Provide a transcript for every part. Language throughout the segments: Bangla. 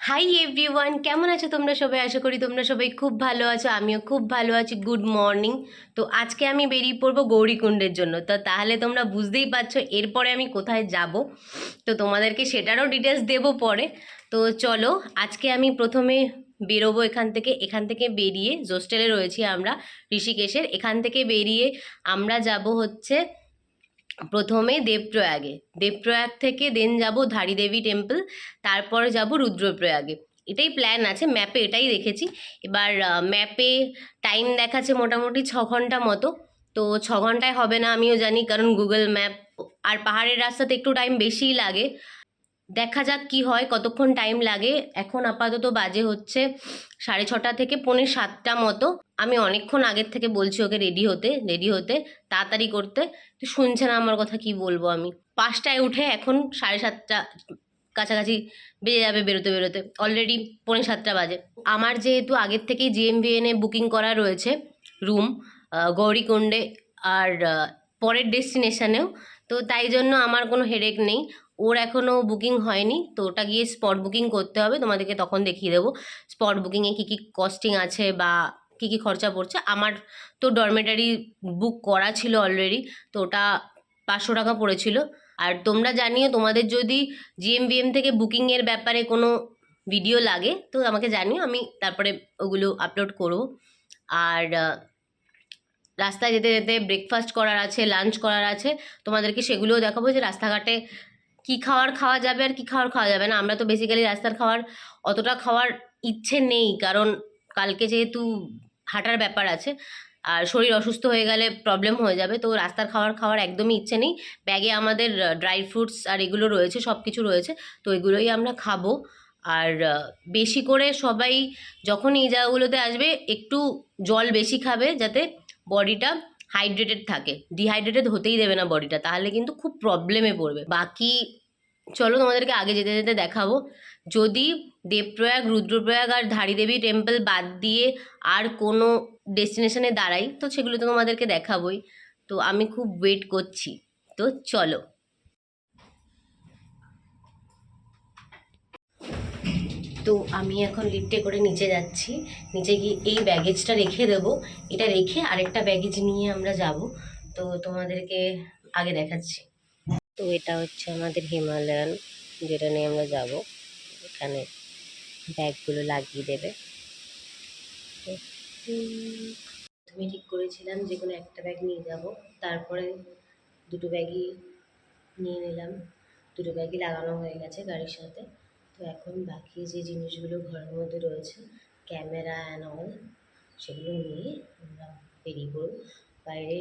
হাই এভরিওয়ান, কেমন আছো তোমরা সবাই? আশা করি তোমরা সবাই খুব ভালো আছো, আমিও খুব ভালো আছি। Good morning. তো আজকে আমি বেরিয়ে পড়বো গৌরীকুণ্ডের জন্য। তো তাহলে তোমরা বুঝতেই পারছো এরপরে আমি কোথায় যাব। তো তোমাদেরকে সেটারও ডিটেলস দেবো পরে। তো চলো, আজকে আমি প্রথমে বেরোবো এখান থেকে বেরিয়ে হোস্টেলে রয়েছি আমরা ঋষিকেশের। এখান থেকে বেরিয়ে আমরা যাব হচ্ছে প্রথমে দেবপ্রয়াগ থেকে দেন যাব ধারী দেবী টেম্পল, তারপর যাব রুদ্রপ্রয়াগে। এটাই প্ল্যান আছে, ম্যাপে এটাই দেখেছি। এবার ম্যাপে টাইম দেখাচ্ছে মোটামুটি 6 ঘন্টা মতো। তো 6 ঘন্টায় হবে না আমিও জানি, কারণ গুগল ম্যাপ। আর পাহাড়ের রাস্তাতে একটু টাইম বেশিই লাগে। দেখা যাক কি হয়, কতক্ষণ টাইম লাগে। এখন আপাতত বাজে হচ্ছে 6:30 থেকে 6:45 মতো। আমি অনেকক্ষণ আগের থেকে বলছি ওকে রেডি হতে তাড়াতাড়ি করতে। তো শুনছে না আমার কথা, কি বলবো আমি। 5টায় উঠে এখন 7:30 কাছাকাছি বেজে যাবে বেরোতে বেরোতে। অলরেডি 6:45 বাজে। আমার যেহেতু আগের থেকেই জিএমভিএনে বুকিং করা রয়েছে রুম গৌরীকুণ্ডে আর পরের ডেস্টিনেশনেও, তো তাই জন্য আমার কোনো হেডেক নেই। ওর এখনও বুকিং হয়নি, তো ওটা গিয়ে স্পট বুকিং করতে হবে। তোমাদেরকে তখন দেখিয়ে দেবো স্পট বুকিংয়ে কী কী কস্টিং আছে বা কী কী খরচা পড়ছে। আমার তো ডরমেটারি বুক করা ছিল অলরেডি, তো ওটা 500 টাকা পড়েছিল। আর তোমরা জানিও, তোমাদের যদি জিএমভিএম থেকে বুকিংয়ের ব্যাপারে কোনো ভিডিও লাগে তো আমাকে জানিও, আমি তারপরে ওগুলো আপলোড করব। আর রাস্তায় যেতে যেতে ব্রেকফাস্ট করার আছে, লাঞ্চ করার আছে, তোমাদেরকে সেগুলোও দেখাবো যে রাস্তাঘাটে কী খাওয়া যাবে আর কী খাওয়া যাবে না। আমরা তো বেসিক্যালি রাস্তার খাবার অতটা খাওয়ার ইচ্ছে নেই, কারণ কালকে যেহেতু হাঁটার ব্যাপার আছে আর শরীর অসুস্থ হয়ে গেলে প্রবলেম হয়ে যাবে। তো রাস্তার খাওয়ার একদমই ইচ্ছে নেই। ব্যাগে আমাদের ড্রাই ফ্রুটস আর এগুলো রয়েছে, সব কিছু রয়েছে, তো এগুলোই আমরা খাবো। আর বেশি করে সবাই যখন এই জায়গাগুলোতে আসবে একটু জল বেশি খাবে, যাতে বডিটা হাইড্রেটেড থাকে। ডিহাইড্রেটেড হতেই দেবে না বডিটা, তাহলে কিন্তু খুব প্রবলেমে পড়বে। বাকি চলো তোমাদেরকে আগে যেতে যেতে দেখাবো। যদি দেবপ্রয়াগ, রুদ্রপ্রয়াগ আর ধারী দেবী টেম্পল বাদ দিয়ে আর কোনো ডেস্টিনেশনে দাঁড়াই তো সেগুলো তো তোমাদেরকে দেখাবোই। তো আমি খুব ওয়েট করছি, তো চলো। তো আমি এখন লিফটে করে নিচে যাচ্ছি। নিচে গিয়ে এই ব্যাগেজটা রেখে দেবো, এটা রেখে আরেকটা ব্যাগেজ নিয়ে আমরা যাব। তো তোমাদেরকে আগে দেখাচ্ছি। তো এটা হচ্ছে আমাদের হিমালয়ান, যেটা নিয়ে আমরা যাব। এখানে ব্যাগগুলো লাগিয়ে দেবে। তুমি ঠিক করেছিলাম যে কোনো একটা ব্যাগ নিয়ে যাব, তারপরে দুটো ব্যাগই নিয়ে নিলাম। দুটো ব্যাগই লাগানো হয়ে গেছে গাড়ির সাথে। তো এখন বাকি যে জিনিসগুলো ঘরের মধ্যে রয়েছে, ক্যামেরা অ্যান্ড অল, সেগুলো নিয়ে আমরা বেরিয়ে পড়ব। বাইরে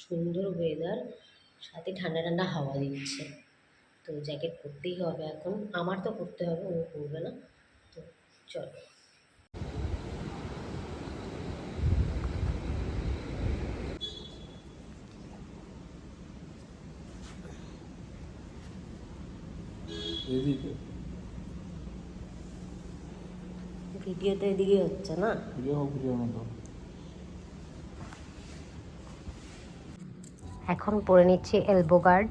সুন্দর ওয়েদার, সাথে ঠান্ডা ঠান্ডা হাওয়া দিচ্ছে। তো জ্যাকেট পরতেই হবে এখন, আমার তো পরতে হবে, ও পরবে না। তো চলো। ভিডিওতে এদিকে হচ্ছে না। এখন পরে নিচ্ছি এলবো গার্ড।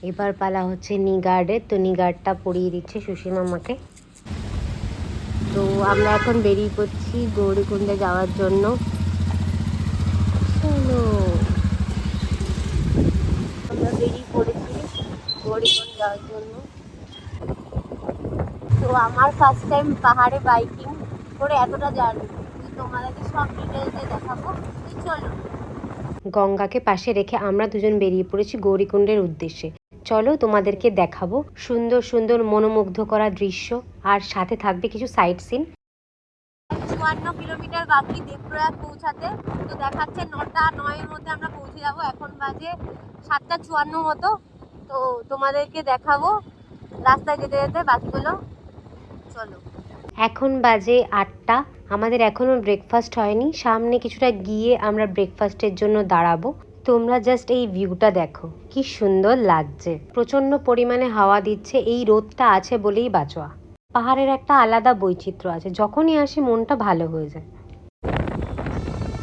এবার পালা হচ্ছে নি গার্ডের। তো নি গার্ডটা পরিয়ে দিচ্ছে সুসীমা আমাকে। তো আমরা এখন বেরিয়ে পড়ছি গৌরীকুণ্ডে যাওয়ার জন্য। চলো, আমরা বেরিয়ে পড়েছি গৌরীকুণ্ড যাওয়ার জন্য। তো আমার ফার্স্ট টাইম পাহাড়ে বাইকিং করে এতটা জার্নি, তোমাদেরকে সব ডিটেলসে দেখাবো। চলো। গঙ্গাকে পাশে রেখে আমরা দুজন বেরিয়ে পড়েছি গৌরীকুণ্ডের উদ্দেশ্যে। চলো তোমাদেরকে দেখাবো সুন্দর সুন্দর মনোমুগ্ধ করা দৃশ্য, আর সাথে থাকবে কিছু সাইট সিন। 54 কিলোমিটার বাকি দেবপ্রয়াগ পৌঁছাতে। তো দেখাচ্ছে 9:09-এর মধ্যে আমরা পৌঁছে যাবো। এখন বাজে 7:54 মতো। তো তোমাদেরকে দেখাবো রাস্তায় যেতে যেতে বাকিগুলো। চলো। এখন বাজে 8টা। আমাদের এখনো ব্রেকফাস্ট হয়নি। সামনে কিছুটা গিয়ে আমরা ব্রেকফাস্টের জন্য দাঁড়াবো। তোমরা জাস্ট এই ভিউটা দেখো, কি সুন্দর লাগছে। প্রচন্ড পরিমাণে হাওয়া দিচ্ছে, এই রোদটা আছে বলেই বাঁচোয়া। পাহাড়ের একটা আলাদা বৈচিত্র্য আছে, যখনই আসি মনটা ভালো হয়ে যায়।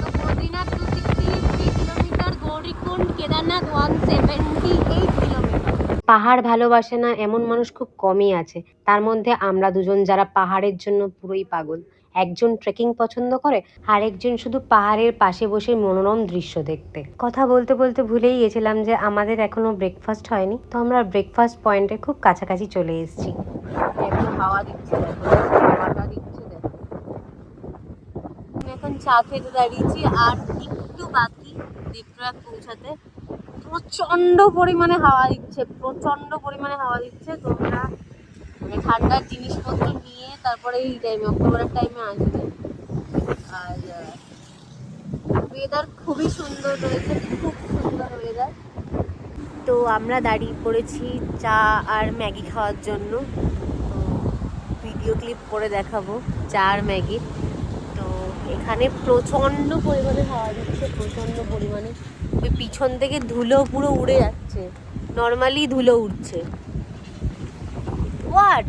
তো বদ্রীনাথ 263 কিলোমিটার, গৌরীকুণ্ড কেদারনাথ 178 কিলোমিটার। পাহাড় ভালোবাসে না এমন মানুষ খুব কমই আছে। তার মধ্যে আমরা দুজন যারা পাহাড়ের জন্য পুরোই পাগল। একজন ট্রেকিং পছন্দ করে, আর একজন শুধু পাহাড়ের পাশে বসে মনোরম দৃশ্য দেখতে। কথা বলতে বলতে ভুলেই গেছিলাম যে আমাদের এখনো ব্রেকফাস্ট হয়নি, তো আমরা ব্রেকফাস্ট পয়েন্টের খুব কাছাকাছি চলে এসেছি। হাওয়া দিচ্ছে, হাওয়াটা দিচ্ছে দেখো। এখন চা খেতে দাঁড়িয়েছি, আর একটু বাকি দেবপ্রয়াগ পৌঁছাতে। প্রচন্ড পরিমাণে হাওয়া দিচ্ছে, প্রচন্ড পরিমাণে হাওয়া দিচ্ছে। তোমরা মানে ঠান্ডার জিনিসপত্র নিয়ে তারপরে এই টাইমে, অক্টোবরের টাইমে আসবে। আর ওয়েদার খুবই সুন্দর রয়েছে, খুব সুন্দর ওয়েদার। তো আমরা দাঁড়িয়ে পড়েছি চা আর ম্যাগি খাওয়ার জন্য। তো ভিডিও ক্লিপ করে দেখাবো চা আর ম্যাগি। তো এখানে প্রচন্ড পরিমাণে হাওয়া দিচ্ছে, প্রচন্ড পরিমাণে। ওই পিছন থেকে ধুলো পুরো উড়ে যাচ্ছে, নর্মালি ধুলো উঠছে। হোয়াট?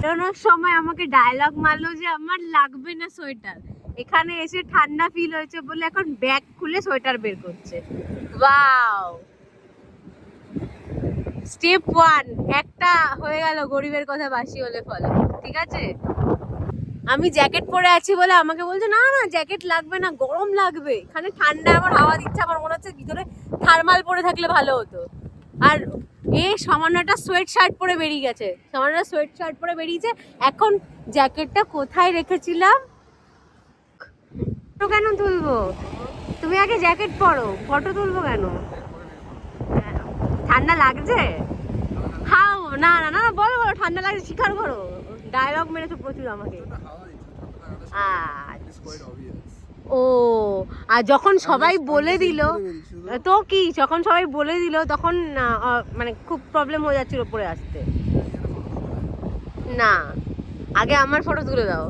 বেরোনোর সময় আমাকে ডায়লগ মারলো যে আমার লাগবে না সোয়েটার। এখানে এসে ঠান্ডা ফিল হয়েছে বলে এখন ব্যাগ খুলে সোয়েটার বের করছে। ওয়াও, স্টেপ 1 একটা হয়ে গেল গরিবের কথা বাসি হলে ফলে। ঠিক আছে, আমি জ্যাকেট পরে আছি বলে আমাকে বলছে না না জ্যাকেট লাগবে না, গরম লাগবে। এখানে ঠান্ডা, আমার হাওয়া দিচ্ছে, আমার মনে হচ্ছে ভিতরে থার্মাল পরে থাকলে ভালো হতো। আর সামান্য একটা সোয়েট শার্ট পরে বেরিয়ে গেছে, সামান্য সোয়েট শার্ট পরে বেরিয়েছে। এখন জ্যাকেটটা কোথায় রেখেছিলাম, কেন তুলবো? তুমি আগে জ্যাকেট পরো, ফটো তুলবো কেন? ঠান্ডা লাগছে? হ্যাঁ, না না না বলো বলো, ঠান্ডা লাগছে, স্বীকার করো। ডায়লগ মেরেছো প্রচুর আমাকে। ও, আর যখন সবাই বলে দিল, তো কি যখন সবাই বলে দিল তখন মানে খুব প্রবলেম হয়ে যাচ্ছিল পরে আসতে। না, আগে আমার ফটো তুলে দাও।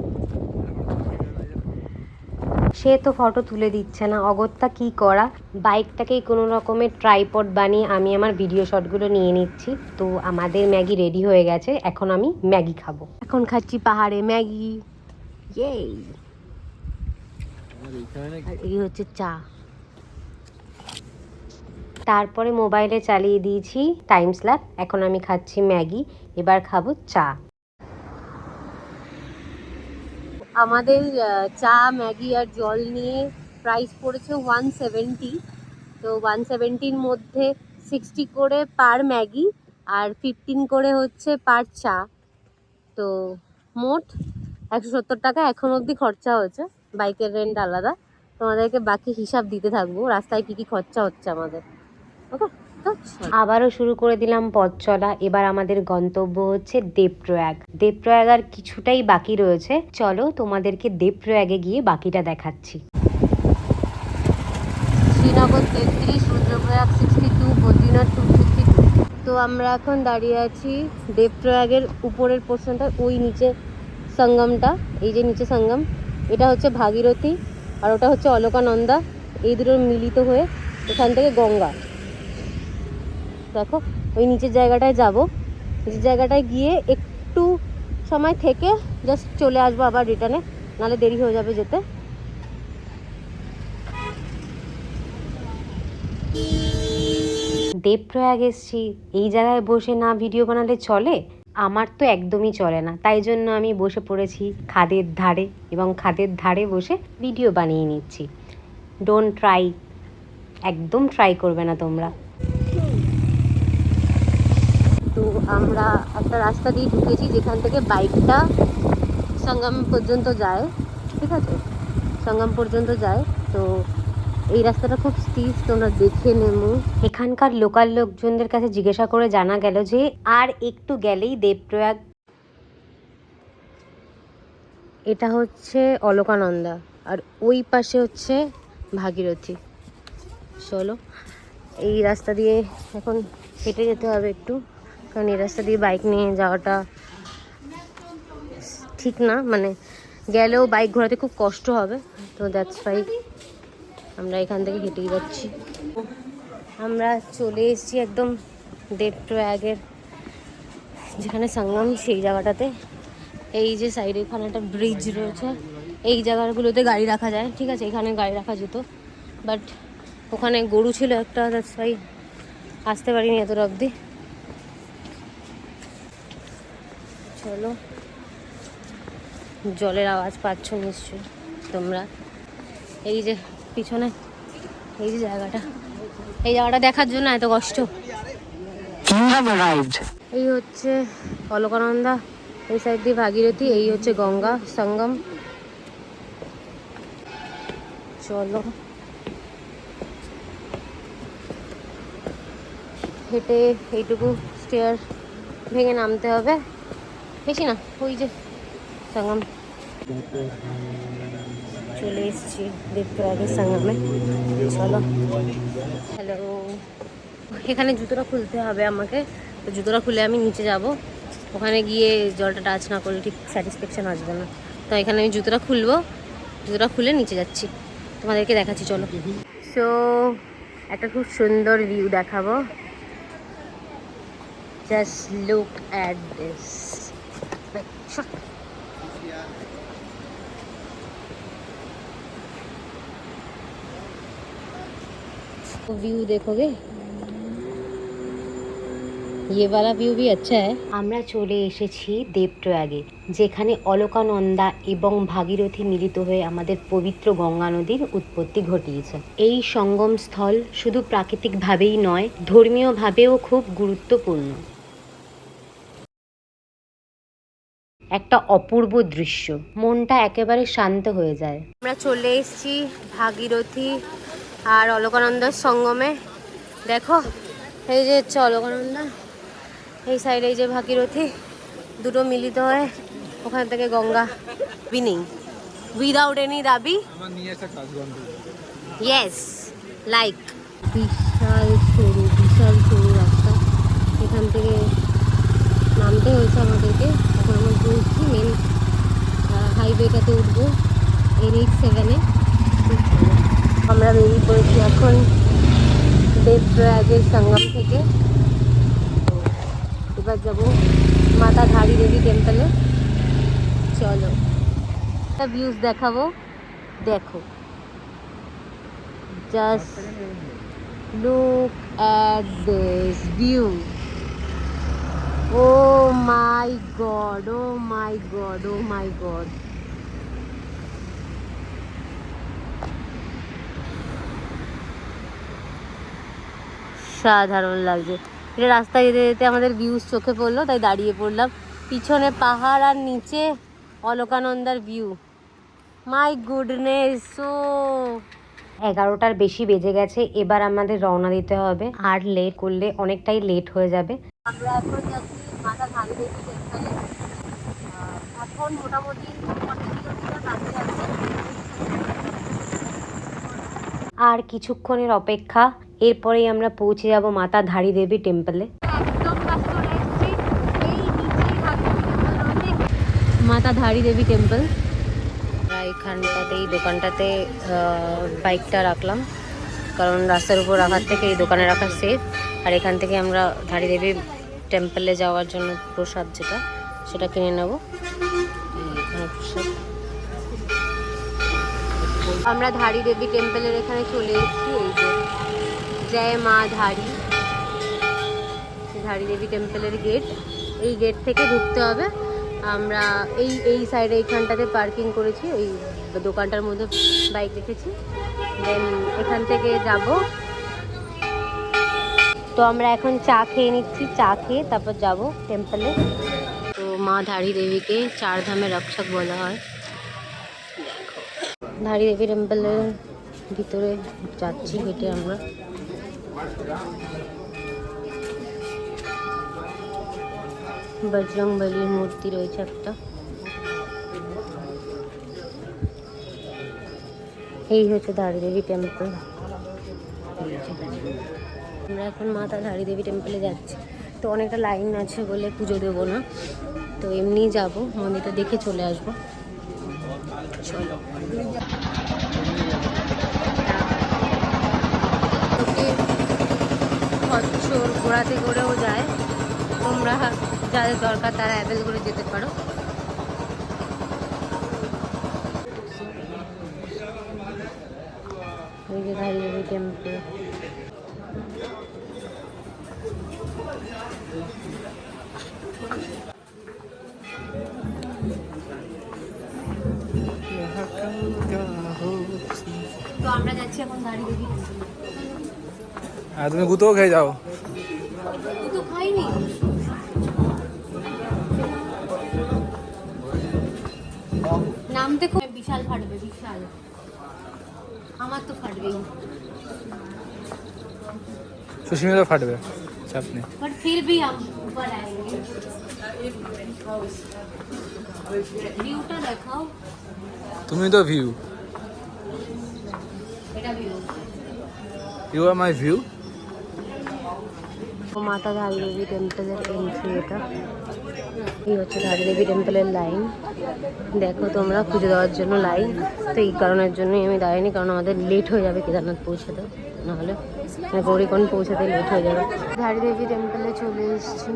সে তো ফটো তুলে দিচ্ছে না, অগত্যা কি করা। বাইকটাকেই কোনো রকমের ট্রাইপড বানিয়ে আমি আমার ভিডিও শটগুলো নিয়ে নিচ্ছি। তো আমাদের ম্যাগি রেডি হয়ে গেছে, এখন আমি ম্যাগি খাবো। এখন খাচ্ছি পাহাড়ে ম্যাগি। এই এই হচ্ছে চা। তারপরে মোবাইলে চালিয়ে দিয়েছি টাইম স্ল্যাপ। এখন আমি খাচ্ছি ম্যাগি, এবার খাবো চা। আমাদের চা ম্যাগি আর জল নিয়ে প্রাইস পড়েছে 170। তো 170-র মধ্যে 60 করে পার ম্যাগি আর 15 করে হচ্ছে পার চা। তো মোট 170 টাকা এখন অবধি খরচা হয়েছে। বাইকের রেন্ট আলাদা, তোমাদেরকে বাকি হিসাব দিতে থাকবো রাস্তায় কি কি খরচা হচ্ছে আমাদের। ওকে, আবারও শুরু করে দিলাম পথ চলা। এবার আমাদের গন্তব্য হচ্ছে দেবপ্রয়াগ। দেবপ্রয়াগ আর কিছুটাই বাকি রয়েছে, চলো তোমাদেরকে দেবপ্রয়াগে গিয়ে বাকিটা দেখাচ্ছি। শ্রীনগর 33, রুদ্রপ্রয়াগ 62, বদ্রীনাথ 252। তো আমরা এখন দাঁড়িয়ে আছি দেবপ্রয়াগের উপরের পোর্শনটা, ওই নিচে সঙ্গমটা, এই যে নিচে সঙ্গম, এটা হচ্ছে ভাগীরথী আর ওটা হচ্ছে অলকানন্দা। এই দুটোর মিলিত হয়ে এখান থেকে গঙ্গা। দেখো ওই নিচের জায়গাটায় যাব, নিচের জায়গাটায় গিয়ে একটু সময় থেকে জাস্ট চলে আসবো আবার রিটার্নে, নাহলে দেরি হয়ে যাবে যেতে। দেবপ্রয়াগ এসছি, এই জায়গায় বসে না ভিডিও বানালে চলে? আমার তো একদমই চলে না, তাই জন্য আমি বসে পড়েছি খাদের ধারে, এবং খাদের ধারে বসে ভিডিও বানিয়ে নিচ্ছি। ডোন্ট ট্রাই, একদম ট্রাই করবে না তোমরা। তো আমরা একটা রাস্তা দিয়ে ঢুকেছি যেখান থেকে বাইকটা সঙ্গম পর্যন্ত যায়। ঠিক আছে, সঙ্গম পর্যন্ত যায়। তো এই রাস্তাটা খুব স্টিপ, তোমরা দেখে নেবো। এখানকার লোকাল লোকজনদের কাছে জিজ্ঞাসা করে জানা গেল যে আর একটু গেলেই দেবপ্রয়াগ। এটা হচ্ছে অলকানন্দা আর ওই পাশে হচ্ছে ভাগীরথী। চলো এই রাস্তা দিয়ে এখন হেঁটে যেতে হবে একটু, কারণ এই রাস্তা দিয়ে বাইক নিয়ে যাওয়াটা ঠিক না, মানে গেলেও বাইক ঘোরাতে খুব কষ্ট হবে। তো দ্যাটস ওয়াই আমরা এখান থেকে হেঁটেই যাচ্ছি। আমরা চলে এসেছি একদম দেবপ্রয়াগের যেখানে সঙ্গম, সেই জায়গাটাতে। এই যে সাইডে এখানে একটা ব্রিজ রয়েছে, এই জায়গাগুলোতে গাড়ি রাখা যায়। ঠিক আছে, এখানে গাড়ি রাখা যেত, বাট ওখানে গরু ছিল একটা, দ্যাটস ওয়াই আসতে পারিনি এতটা অবধি। চলো, জলের আওয়াজ পাচ্ছ নিশ্চয়ই তোমরা। এই যে পিছনে এই যে জায়গাটা, এই জায়গাটা দেখার জন্য এত কষ্ট। এই হচ্ছে অলকানন্দা, এই সাইড দিয়ে ভাগীরথী, এই হচ্ছে গঙ্গা সঙ্গম। চলো হেঁটে এইটুকু স্টেয়ার ভেঙে নামতে হবে, বেশি না। ওই যে সঙ্গম, চলে এসেছি দেবপ্রয়াগের সঙ্গমে। চলো, হ্যালো। এখানে জুতোটা খুলতে হবে আমাকে, তো জুতোটা খুলে আমি নিচে যাব। ওখানে গিয়ে জলটা টাচ না করলে ঠিক স্যাটিসফ্যাকশান আসবে না, তো এখানে আমি জুতোটা খুলবো, জুতোটা খুলে নিচে যাচ্ছি, তোমাদেরকে দেখাচ্ছি। চলো। সো একটা খুব সুন্দর ভিউ দেখাবো, just look at this. View देखोगे, ये वाला व्यू भी अच्छा है। আমরা চলে এসেছি দেবপ্রয়াগে, যেখানে অলকানন্দা এবং ভাগীরথী মিলিত হয়ে আমাদের পবিত্র গঙ্গা নদীর উৎপত্তি ঘটিয়েছে। এই সঙ্গম স্থল শুধু প্রাকৃতিকভাবেই নয়, ধর্মীয়ভাবেও খুব গুরুত্বপূর্ণ। একটা অপূর্ব দৃশ্য, মনটা একেবারে শান্ত হয়ে যায়। আমরা চলে এসেছি ভাগীরথী আর অলকানন্দার সঙ্গমে। দেখো, এই যে হচ্ছে অলকানন্দা, এই সাইডে এই যে ভাগীরথী, দুটো মিলিত হয়ে ওখান থেকে গঙ্গা। বিনিং উইদাউট এনি দাবি, ইয়েস, লাইক। বিশাল সরু রাস্তা, এখান থেকে নামতে হয়েছে আমাদেরকে। এখন আমরা বলছি মেন হাইওয়েটাতে উঠবো, NH7-এ। আমরা বেরিয়ে পড়েছি এখন দেবপ্রয়াগের সঙ্গম থেকে। এবার যাবো মাতা ধারী দেবী টেম্পলে। চলো, একটা ভিউজ দেখাবো, দেখো, just look at this view. Oh my god, oh my god, oh my god. সাধারণ লাগছে। এটা রাস্তায় যেতে যেতে আমাদের ভিউজ চোখে পড়লো, তাই দাঁড়িয়ে পড়লাম। পিছনে পাহাড় আর নিচে অলকানন্দার ভিউ। My goodness. ও 11টার বেশি বেজে গেছে, এবার আমাদের রওনা দিতে হবে। আর লেট করলে অনেকটাই লেট হয়ে যাবে। আমরা এখন যাচ্ছি মাতা ধারী দেবী টেম্পলে। এখন মোটামুটি 50 কিলোমিটার বাকি আছে। আর কিছুক্ষণের অপেক্ষা, এরপরেই আমরা পৌঁছে যাব মাতা ধারী দেবী টেম্পলে। মাতা ধারী দেবী টেম্পল। এইখানটাতে এই দোকানটাতে বাইকটা রাখলাম, কারণ রাস্তার উপর রাখার থেকে এই দোকানে রাখা সেফ। আর এখান থেকে আমরা ধারী দেবী টেম্পলে যাওয়ার জন্য প্রসাদ যেটা, সেটা কিনে নেব। এখানে প্রসাদ। আমরা ধারী দেবী টেম্পলের এখানে চলে এসেছি। এই যে জয় মা ধারী, ধারী দেবী টেম্পলের গেট। এই গেট থেকে ঢুকতে হবে। আমরা এই সাইডে এইখানটাতে পার্কিং করেছি, ওই দোকানটার মধ্যে বাইক রেখেছি। দেন এখান থেকে যাব। তো আমরা এখন চা খেয়ে নিচ্ছি, চা খেয়ে তারপর যাব টেম্পলে। তো মা ধারী দেবীকে 4 ধামের রক্ষক বলা হয়। ধারী দেবী টেম্পলের ভিতরে যাচ্ছি হেঁটে আমরা। বজরংবলীর মূর্তি রয়েছে একটা। এই হচ্ছে ধারী দেবী টেম্পল। আমরা এখন মাতা ধারী দেবী টেম্পলে যাচ্ছি। তো অনেকটা লাইন আছে বলে পুজো দেবো না, তো এমনিই যাব, মন্দিরটা দেখে চলে আসবো। চলো। খচ্চর ঘোড়াতে করেও যায়, তোমরা যাদের দরকার তারা অ্যাভেল করে যেতে পারো। এই যে ধারী দেবী টেম্পল। আমরা যাচ্ছি এখন দাঁড়িয়ে দেখি। তুমি গুঁতো খেয়ে যাও। তো খাইনি। নামতে খুব বিশাল ফাটবে, বিশাল। আমার তো ফাটবেই, সুস্মিতা ফাটবে, চাপ নেই। बट फिर भी हम ऊपर आएंगे। ভিউটা দেখাও। তুমি তো ভিউ, এটা view. You are my view. Mata Dhari Devi টেম্পলের entry এটা। এই হচ্ছে ধারী দেবী টেম্পলের লাইন। দেখো তোমরা, পুজো দেওয়ার জন্য লাইন। তো এই কারণের জন্যই আমি দাঁড়াইনি, কারণ আমাদের লেট হয়ে যাবে কেদারনাথ পৌঁছাতে, নাহলে গৌরীকুণ্ড পৌঁছাতে লেট হয়ে যাবে। ধারী দেবী টেম্পলে চলে এসেছি,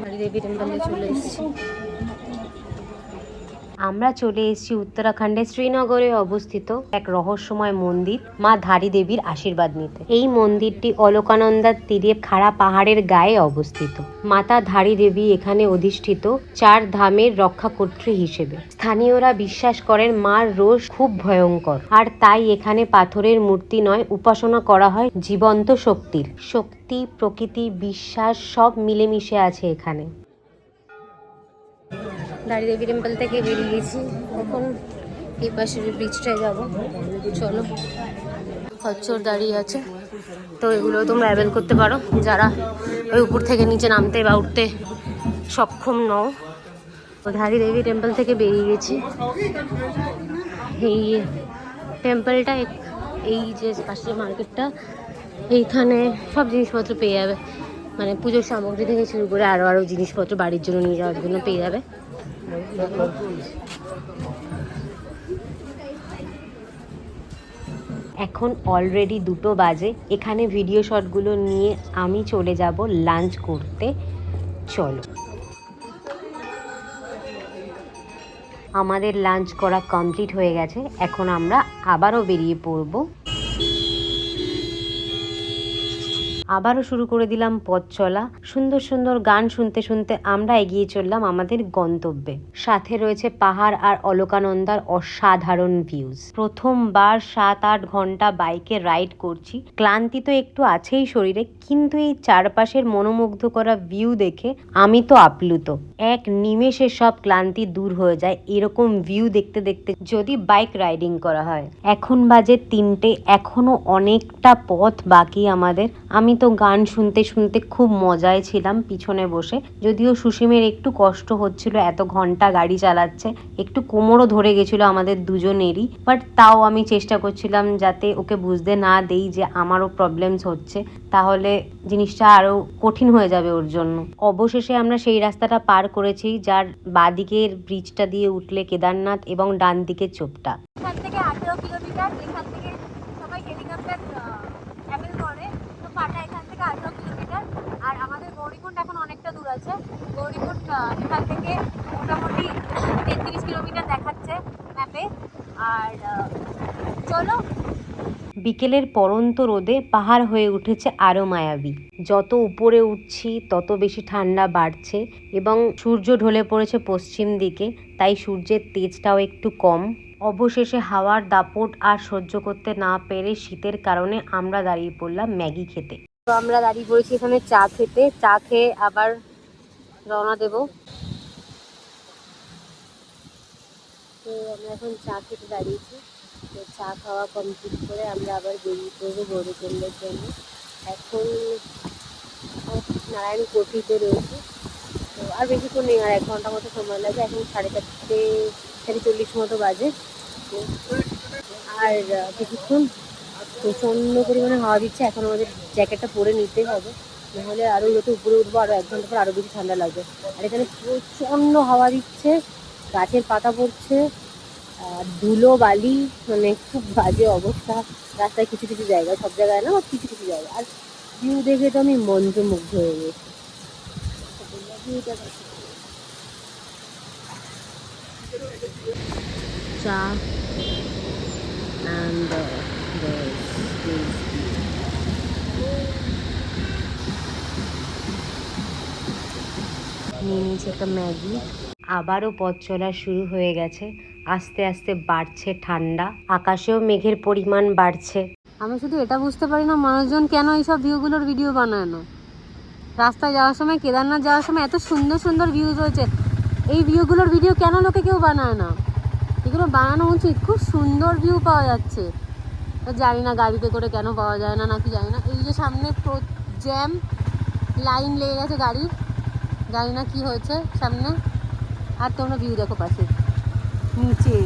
ধারী দেবী টেম্পলে চলে এসেছি। আমরা চলে এসেছি উত্তরাখণ্ডের শ্রীনগরে অবস্থিত এক রহস্যময় মন্দির মা ধারী দেবীর আশীর্বাদ নিতে। এই মন্দিরটি অলকানন্দার তীরে খাড়া পাহাড়ের গায়ে অবস্থিত। মাতা ধারী দেবী এখানে অধিষ্ঠিত 4 ধামের রক্ষাকর্ত্রী হিসেবে। স্থানীয়রা বিশ্বাস করেন মার রোষ খুব ভয়ঙ্কর, আর তাই এখানে পাথরের মূর্তি নয়, উপাসনা করা হয় জীবন্ত শক্তির। শক্তি, প্রকৃতি, বিশ্বাস সব মিলেমিশে আছে এখানে। ধারী দেবী টেম্পল থেকে বেরিয়ে গেছি, এখন এই পাশের ব্রিজটায় যাব। চলো, খচ্চর দাঁড়িয়ে আছে, তো এগুলো তোমরা অ্যাভেল করতে পারো যারা ওই উপর থেকে নিচে নামতে বা উঠতে সক্ষম নও। ধারী দেবী টেম্পল থেকে বেরিয়ে গেছি। এই টেম্পলটা, এই যে পাশে মার্কেটটা, এইখানে সব জিনিসপত্র পেয়ে যাবে, মানে পুজোর সামগ্রী থেকে শুরু করে আরও জিনিসপত্র বাড়ির জন্য নিয়ে যাওয়ার জন্য পেয়ে যাবে। এখন অলরেডি 2টো বাজে। এখানে ভিডিও শটগুলো নিয়ে আমি চলে যাব লাঞ্চ করতে। চলো, আমাদের লাঞ্চ করা কমপ্লিট হয়ে গেছে, এখন আমরা আবারও বেরিয়ে পড়ব। আবারও শুরু করে দিলাম পথ চলা। সুন্দর সুন্দর গান শুনতে শুনতে আমরা এগিয়ে চললাম আমাদের গন্তব্যে। সাথে রয়েছে পাহাড় আর অলকানন্দার অসাধারণ ভিউজ। প্রথমবার 7-8 ঘন্টা বাইকে রাইড করছি। ক্লান্তি তো একটু আছেই শরীরে, কিন্তু এই চারপাশের মনোমুগ্ধ করা ভিউ দেখে আমি তো আপ্লুত। এক নিমেষে সব ক্লান্তি দূর হয়ে যায় এরকম ভিউ দেখতে দেখতে যদি বাইক রাইডিং করা হয়। এখন বাজে 3টে, এখনো অনেকটা পথ বাকি আমাদের। আমি তো গান শুনতে শুনতে খুব মজায় ছিলাম পিছনে বসে, যদিও সুসীমের একটু কষ্ট হচ্ছিল, এত ঘন্টা গাড়ি চালাচ্ছে, একটু কোমরও ধরে গেছিল আমাদের দুজনেরই, বাট তাও আমি চেষ্টা করছিলাম যাতে ওকে বুঝতে না দেই যে আমারও প্রবলেমস হচ্ছে, তাহলে জিনিসটা আরো কঠিন হয়ে যাবে ওর জন্য। অবশেষে আমরা সেই রাস্তাটা পার করেছি যার বাঁদিকের ব্রিজটা দিয়ে উঠলে কেদারনাথ এবং ডান দিকে চোপটা। এখান থেকে 18 কিলোমিটার, এখান থেকে সবাই হেলিকপ্টার ট্রাভেল করে, তো পাটা এখান থেকে 18 কিলোমিটার। আর আমাদের গৌরীকুণ্ড এখন অনেকটা দূর আছে। গৌরীকুণ্ড এখান থেকে মোটামুটি 33 কিলোমিটার দেখাচ্ছে ম্যাপে। আর চলো, বিকেলের পরন্ত রোদে পাহাড় হয়ে উঠেছে আরো মায়াবী। যত উপরে উঠছি তত বেশি ঠান্ডা বাড়ছে এবং সূর্য ঢলে পড়েছে পশ্চিম দিকে, তাই সূর্যের তেজটাও একটু কম। অবশেষে হাওয়ার দাপট আর সহ্য করতে না পেরে শীতের কারণে আমরা দাঁড়িয়ে পড়লাম ম্যাগি খেতে। তো আমরা দাঁড়িয়ে পড়েছি এখানে চা খেতে, চা খেয়ে আবার রওনা দেব। তো আমরা এখন চা খেতে দাঁড়িয়েছি। তো চা খাওয়া কমপ্লিট করে আমরা আবার বেরিয়ে পড়বো গৌরীকুণ্ডের জন্য। এখন নারায়ণ কোটিতে রয়েছে, তো আর বেশিক্ষণ নেই, আর 1 ঘন্টা মতো সময় লাগে। এখন 4:30 মতো বাজে। আর কিছুক্ষণ প্রচণ্ড পরিমাণে হাওয়া দিচ্ছে, এখন আমাদের জ্যাকেটটা পরে নিতে হবে, নাহলে আরও যত উপরে উঠবো আরও 1 ঘন্টা পর আরও বেশি ঠান্ডা লাগবে। আর এখানে প্রচণ্ড হাওয়া দিচ্ছে, গাছের পাতা পড়ছে, ধুলো বালি, মানে খুব বাজে অবস্থা রাস্তায় কিছু কিছু জায়গায়, সব জায়গায় না, কিছু কিছু জায়গায়। আর ভিউ দেখে তো আমি মন্ত্রমুগ্ধ হয়ে গেছি। চা and নিয়ে নিয়েছি একটা ম্যাগি। আবারও পথ চলা শুরু হয়ে গেছে। আস্তে আস্তে বাড়ছে ঠান্ডা, আকাশেও মেঘের পরিমাণ বাড়ছে। আমি শুধু এটা বুঝতে পারি না, মানুষজন কেন এইসব ভিউগুলোর ভিডিও বানায় না। রাস্তায় যাওয়ার সময়, কেদারনাথ যাওয়ার সময় এত সুন্দর সুন্দর ভিউ রয়েছে, এই ভিউগুলোর ভিডিও কেন লোকে কেউ বানায় না? এগুলো বানানো উচিত, খুব সুন্দর ভিউ পাওয়া যাচ্ছে। জানি না গাড়িতে করে কেন পাওয়া যায় না, নাকি জানি না। এই যে সামনে জ্যাম, লাইন লেগে গেছে গাড়ির, জানি না কি হয়েছে সামনে। আর তোমরা ভিউ দেখো পাশে, নিচে,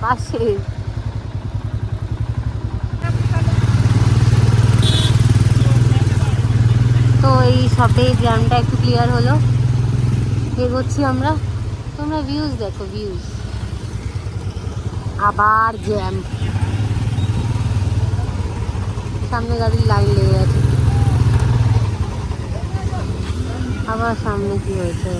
পাশে। তো এই সবে জ্যামটা একটু ক্লিয়ার হলো, এগোচ্ছি আমরা। তোমরা ভিউজ দেখো, ভিউজ। আবার জ্যাম, সামনে গাড়ির লাইন লেগে আছে। আবার সামনে কি হয়েছে?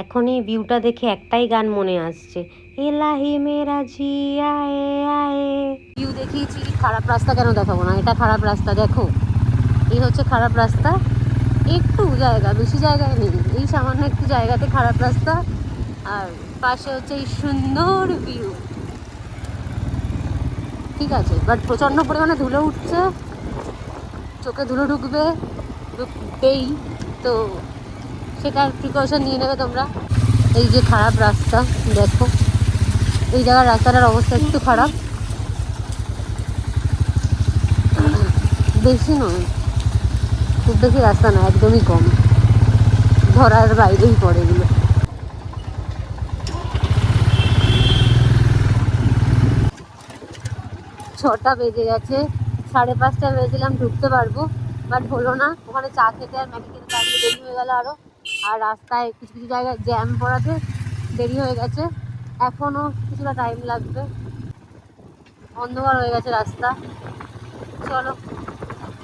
এখন এই ভিউটা দেখে একটাই গান মনে আসছে, এলাহি মেরা জিয়া এ আয়ে। ভিউ দেখিয়েছি, খারাপ রাস্তা কেন দেখাবো না? এটা খারাপ রাস্তা, দেখো, এই হচ্ছে খারাপ রাস্তা। একটু জায়গা, বেশি জায়গায় নেই, এই সামান্য একটু জায়গাতে খারাপ রাস্তা, আর পাশে হচ্ছে এই সুন্দর ভিউ। ঠিক আছে, বাট প্রচণ্ড পরিমাণে ধুলো উঠছে, চোখে ধুলো ঢুকবেই, তো সেটার প্রিকশন নিয়ে নেবে তোমরা। এই যে খারাপ রাস্তা, দেখো এই জায়গার রাস্তাটার অবস্থা একটু খারাপ, বেশি নয়, খুব বেশি রাস্তা না, একদমই কম, ধরার বাইরেই পড়ে এগুলো। ছটা বেজে গেছে, 5:30 ভেবেছিলাম ঢুকতে পারবো, বাট হলো না। ওখানে চা খেতে আর ম্যাগি খেতে দাঁড়িয়ে দেরি হয়ে গেল আরও। আর রাস্তায় কিছু কিছু জায়গায় জ্যাম পড়াতে দেরি হয়ে গেছে, এখনও কিছুটা টাইম লাগবে, অন্ধকার হয়ে গেছে রাস্তা। চলো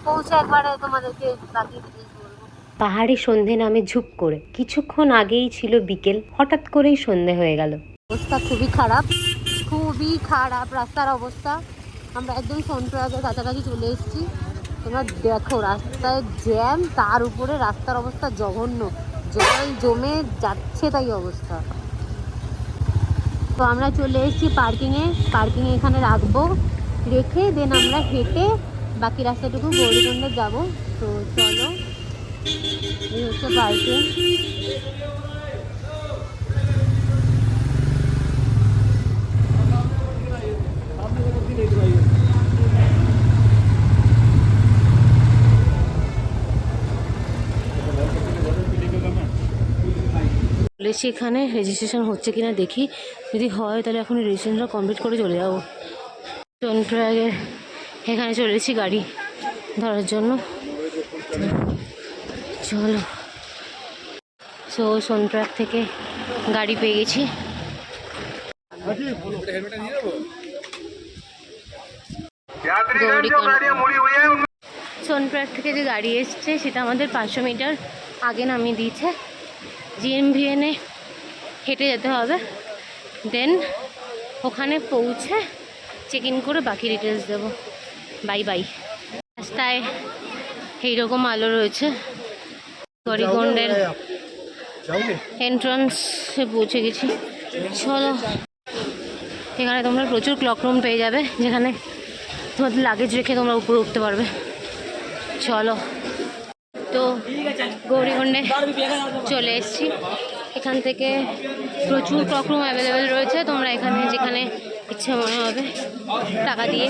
পৌঁছে একবারে তোমাদেরকে বাকি ডিটেলস বলবো। পাহাড়ি সন্ধে নামে ঝুপ করে, কিছুক্ষণ আগেই ছিল বিকেল, হঠাৎ করেই সন্ধে হয়ে গেল। অবস্থা খুবই খারাপ, খুবই খারাপ রাস্তার অবস্থা। আমরা একদম সোনপ্রয়াগের কাছাকাছি চলে এসেছি। তোমরা দেখো রাস্তায় জ্যাম, তার উপরে রাস্তার অবস্থা জঘন্য, জল জমে যাচ্ছে তাই অবস্থা। তো আমরা চলে এসেছি পার্কিংয়ে এখানে রাখবো, রেখে দেন আমরা হেঁটে বাকি রাস্তাটুকু গৌরীকুণ্ডে যাবো। তো চলো, এই হচ্ছে পার্কিং। বলেছি এখানে রেজিস্ট্রেশন হচ্ছে কিনা দেখি, যদি হয় তাহলে এখন রেজিস্ট্রেশনটা কমপ্লিট করে চলে যাবো। সোনপ্রয়াগে এখানে চলে এসেছি গাড়ি ধরার জন্য। চলো, সো সোনপ্রয়াগ থেকে গাড়ি পেয়ে গেছি। সোনপ্রয়াগ থেকে যে গাড়ি এসছে সেটা আমাদের 500 মিটার আগে নামিয়ে দিয়েছে। জিএমভিএনে হেঁটে যেতে হবে, দেন ওখানে পৌঁছে চেক ইন করে বাকি ডিটেলস দেবো। Bye bye. রাস্তায় এইরকম আলো রয়েছে। গৌরীকুণ্ডের এন্ট্রান্সে পৌঁছে গেছি। চলো, এখানে তোমরা প্রচুর ক্লক রুম পেয়ে যাবে, যেখানে তোমাদের লাগেজ রেখে তোমরা উপরে উঠতে পারবে। চলো, তো গৌরীকুণ্ডে চলে এসেছি। এখান থেকে প্রচুর ক্লক রুম অ্যাভেলেবেল রয়েছে, তোমরা এখানে যেখানে ইচ্ছে মনে হবে টাকা দিয়ে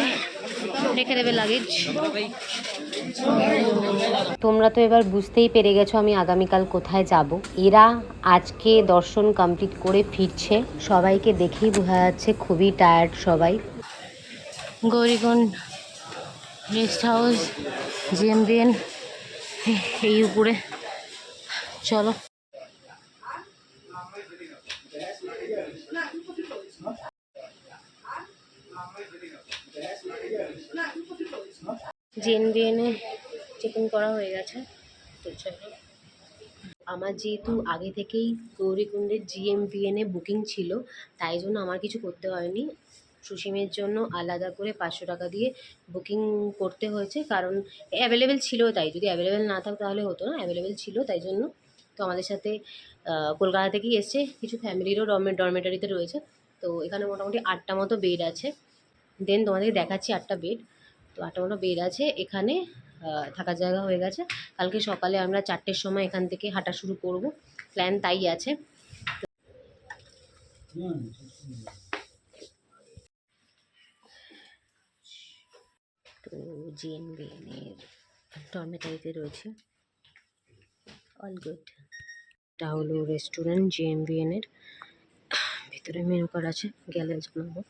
রেখে দেবে লাগেজ। তোমরা তো এবার বুঝতেই পেরে গেছো আমি আগামীকাল কোথায় যাব। এরা আজকে দর্শন কমপ্লিট করে ফিরছে, সবাইকে দেখেই বোঝা যাচ্ছে খুবই টায়ার্ড সবাই। গৌরীকুণ্ড রেস্ট হাউস, জিএমভিএন এই উপরে। চলো, জিএমভিএনে চেক ইন করা হয়ে গেছে। তো চলো, আমার যেহেতু আগে থেকেই গৌরীকুণ্ডের জিএমভিএনে বুকিং ছিল, তাই জন্য আমার কিছু করতে হয়নি। সুসীমের জন্য আলাদা করে 500 টাকা দিয়ে বুকিং করতে হয়েছে, কারণ অ্যাভেলেবেল ছিল তাই। যদি অ্যাভেলেবেল না থাকতো তাহলে হতো না, অ্যাভেলেবেল ছিল তাই জন্য তো আমাদের সাথে কলকাতা থেকেই এসছে, কিছু ফ্যামিলিরও ডরমেটারিতে রয়েছে। তো এখানে মোটামুটি 8টা মতো বেড আছে। দেন তোমাদেরকে দেখাচ্ছি 8টা বেড। তো 8টা মতো বেড আছে এখানে, থাকার জায়গা হয়ে গেছে। কালকে সকালে আমরা 4টের সময় এখান থেকে হাঁটা শুরু করব, প্ল্যান তাই আছে। তো জিএনবিএনের ডরমেটারিতে রয়েছে, অল গুড। এটা হলো রেস্টুরেন্ট জিএমবিএনের, ভিতরে মেনু কার্ড আছে, গেলে জানাবো।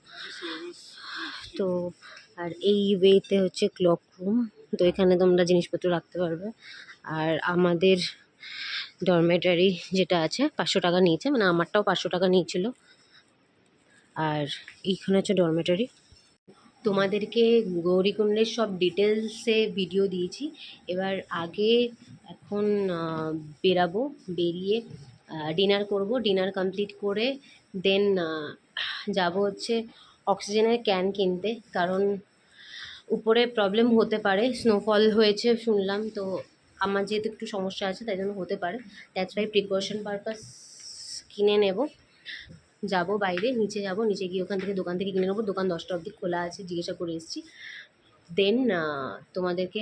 তো আর এই ওয়েতে হচ্ছে ক্লক রুম, তো এখানে তোমরা জিনিসপত্র রাখতে পারবে। আর আমাদের ডরমেটারি যেটা আছে 500 টাকা নিয়েছে, মানে আমারটাও 500 টাকা নিয়েছিল। আর এইখানে হচ্ছে ডরমেটারি। তোমাদেরকে গৌরীকুণ্ডের সব ডিটেলসে ভিডিও দিয়েছি। এবার এখন বেরাবো, বেরিয়ে ডিনার করব, ডিনার কমপ্লিট করে দেন যাব হচ্ছে অক্সিজেনের ক্যান কিনতে, কারণ উপরে প্রবলেম হতে পারে, স্নোফল হয়েছে শুনলাম। তো আমার যেহেতু একটু সমস্যা আছে তাই জন্য হতে পারে, দ্যাটস ওয়াই প্রিকশন পারপাস কিনে নেব। যাব বাইরে, নিচে যাব, নিচে গিয়ে ওখান থেকে দোকান থেকে কিনে নেবো। দোকান 10টা অবধি খোলা আছে, জিজ্ঞাসা করে এসেছি। দেন তোমাদেরকে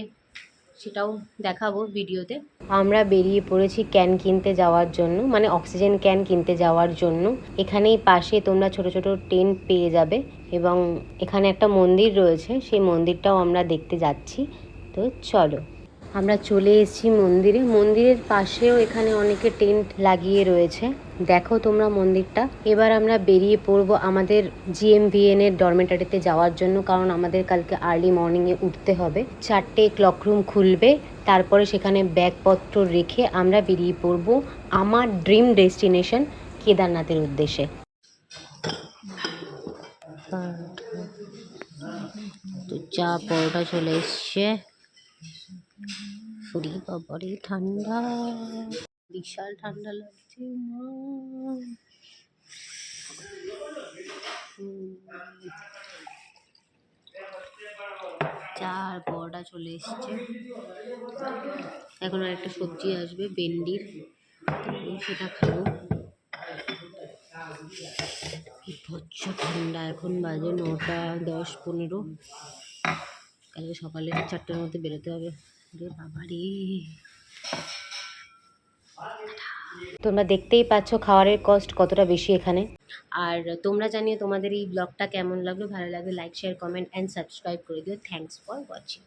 সেটাও দেখাবো ভিডিওতে। আমরা বেরিয়ে পড়েছি ক্যান কিনতে যাওয়ার জন্য, মানে অক্সিজেন ক্যান কিনতে যাওয়ার জন্য। এখানেই পাশে তোমরা ছোট ছোট টেন্ট পেয়ে যাবে, এবং এখানে একটা মন্দির রয়েছে, সেই মন্দিরটাও আমরা দেখতে যাচ্ছি। তো চলো, আমরা চলে এসেছি মন্দিরে। মন্দিরের পাশেও এখানে অনেকে টেন্ট লাগিয়ে রয়েছে, দেখো তোমরা মন্দিরটা। এবার আমরা বেরিয়ে পড়বো আমাদের জিএমভিএন এর ডরমেটারিতে যাওয়ার জন্য, কারণ আমাদের কালকে আর্লি মর্নিংয়ে উঠতে হবে। 4টে ক্লক রুম খুলবে, তারপরে সেখানে ব্যাগপত্র রেখে আমরা বেরিয়ে পড়বো আমার ড্রিম ডেস্টিনেশন কেদারনাথের উদ্দেশ্যে। তো চা পরোটা চলে এসছে। ফুরি বাবারে ঠান্ডা, বিশাল ঠান্ডা লাগছে মা। চার পরোটা চলে এসছে। এখন আর একটা সবজি আসবে ভেন্ডির, সেটা খাবো। বিভৎস ঠান্ডা, এখন বাজে 9টা 10-15। কালকে সকালে 4টের মধ্যে বেরোতে হবে। রে বাবা রে, তোমরা দেখতেই পাচ্ছ খাবারের কস্ট কতটা বেশি এখানে। আর তোমরা জানিয়ে তোমাদের এই ব্লগটা কেমন লাগলো, ভালো লাগলে like share comment and subscribe করে দিও। Thanks for watching.